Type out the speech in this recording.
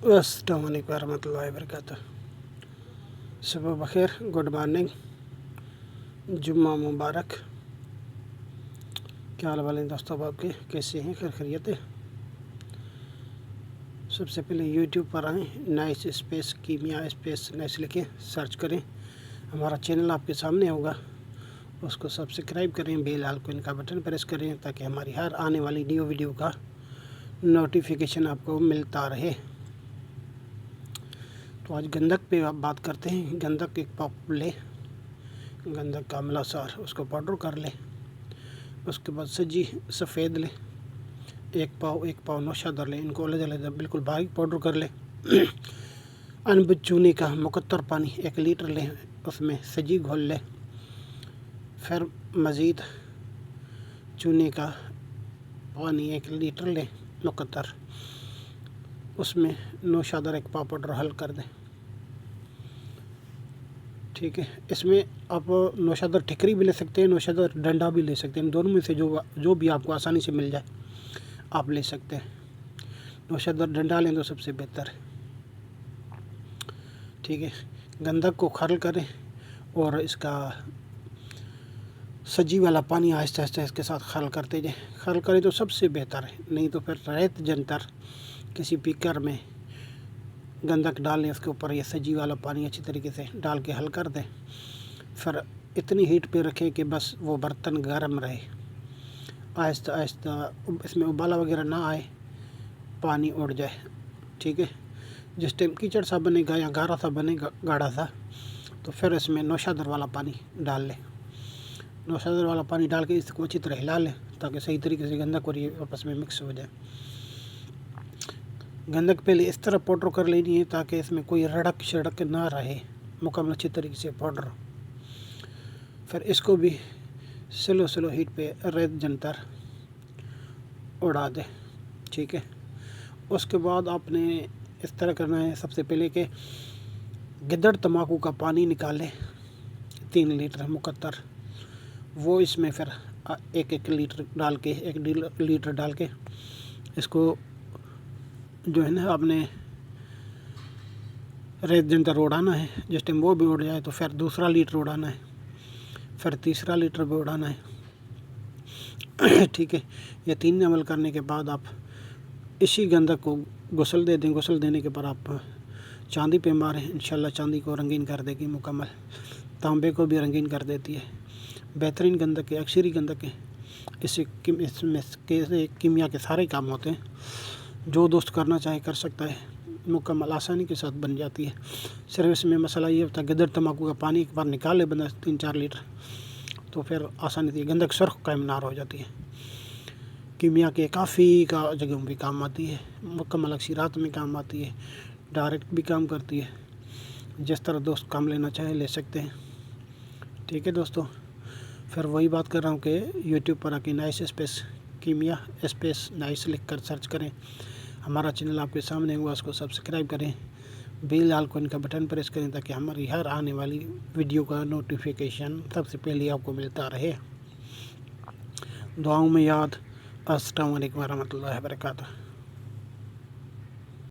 अस्सलाम वालेकुम रहमतुल्लाहि व बरकातुहू। सुबह बखैर, गुड मॉर्निंग, जुम्मा मुबारक। क्या हाल वाले दोस्तों आपके, कैसे हैं? खैर खैरियत है। सबसे पहले यूट्यूब पर आएँ, नाइस स्पेस कीमिया स्पेस नाइस लिखें, सर्च करें। हमारा चैनल आपके सामने होगा, उसको सब्सक्राइब करें, बेल आइकन का बटन प्रेस करें ताकि हमारी हर आने वाली न्यू वीडियो का नोटिफिकेशन आपको मिलता रहे। तो आज गंधक पे आप बात करते हैं। गंधक एक पाव ले, गंधक का अमला सार उसको पाउडर कर ले। उसके बाद सजी सफ़ेद ले, एक पाव नौशादर ले। इनको अलग अलग बिल्कुल बारीक पाउडर कर ले। अनब चूने का मुकत्तर पानी 1 लीटर ले, उसमें सजी घोल ले। फिर मज़ीद चूने का पानी 1 लीटर ले मुकत्तर, उसमें नौशादर 1 पाव पाउडर हल कर दें। ठीक है, इसमें आप नौशादर ठिकरी भी ले सकते हैं, नौशादर डंडा भी ले सकते हैं। दोनों में से जो भी आपको आसानी से मिल जाए आप ले सकते हैं। नौशादर डंडा लें तो सबसे बेहतर है। ठीक है, गंधक को खरल करें और इसका सजी वाला पानी आहिस्ता आहिस्ता इसके साथ खरल करते जाएँ। खरल करें तो सबसे बेहतर है, नहीं तो फिर रेत जंतर किसी पीकर में गंधक डाल लें, उसके ऊपर ये सजी वाला पानी अच्छी तरीके से डाल के हल कर दें। फिर इतनी हीट पे रखें कि बस वो बर्तन गर्म रहे, आहिस्ता आहिस्ता इसमें उबाला वगैरह ना आए, पानी उड़ जाए। ठीक है, जिस टाइम कीचड़ सा बनेगा या गाढ़ा सा बनेगा, गाढ़ा सा, तो फिर इसमें नौशादर वाला पानी डाल लें। नौशादर वाला पानी डाल के इसको अच्छी तरह हिला लें ताकि सही तरीके से गंधक और ये आपस में मिक्स हो जाए। गंधक पहले इस तरह पाउडर कर लेनी है ताकि इसमें कोई रड़क शड़क ना रहे, मुकम्मल अच्छी तरीके से पाउडर। फिर इसको भी स्लो हीट पे रेत जंतर उड़ा दे। ठीक है, उसके बाद आपने इस तरह करना है। सबसे पहले कि गिद्दड़ तम्बाकू का पानी निकाले 3 लीटर मुकत्तर, वो इसमें फिर 1 लीटर डाल के 1 लीटर डाल के इसको जो है ना आपने रेत जंतर उड़ाना है। जिस टाइम वो भी उड़ जाए तो फिर दूसरा लीटर उड़ाना है, फिर तीसरा लीटर भी उड़ाना है। ठीक है, ये 3 अमल करने के बाद आप इसी गंधक को गुस्ल दे दें। गुस्ल देने के बाद आप चांदी पे मारें, इंशाल्लाह चांदी को रंगीन कर देगी मुकम्मल, तांबे को भी रंगीन कर देती है। बेहतरीन गंधक है, अक्सरी गंधक है। इसमें कीमिया के सारे काम होते हैं। जो दोस्त करना चाहे कर सकता है, मुकम्मल आसानी के साथ बन जाती है। सिर्फ इसमें मसाला ये होता है, गिद्दड़ तम्बाकू का पानी एक बार निकाल ले बंदा 3-4 लीटर, तो फिर आसानी से गंधक सुर्ख कायमनार हो जाती है। कीमिया के काफ़ी का जगहों भी काम आती है, मुकम्मल अक्सरात में काम आती है, डायरेक्ट भी काम करती है। जिस तरह दोस्त काम लेना चाहे ले सकते हैं। ठीक है दोस्तों, फिर वही बात कर रहा हूँ कि यूट्यूब पर आके नाइस स्पेस कीमिया स्पेस नाइस लिख कर सर्च करें। हमारा चैनल आपके सामने हुआ, उसको सब्सक्राइब करें, बेल आइकन का बटन प्रेस करें ताकि हमारी हर आने वाली वीडियो का नोटिफिकेशन सबसे पहले आपको मिलता रहे। दुआओं में याद। अस्सलाम वालेकुम रहमतुल्लाहि व बरकातुहू।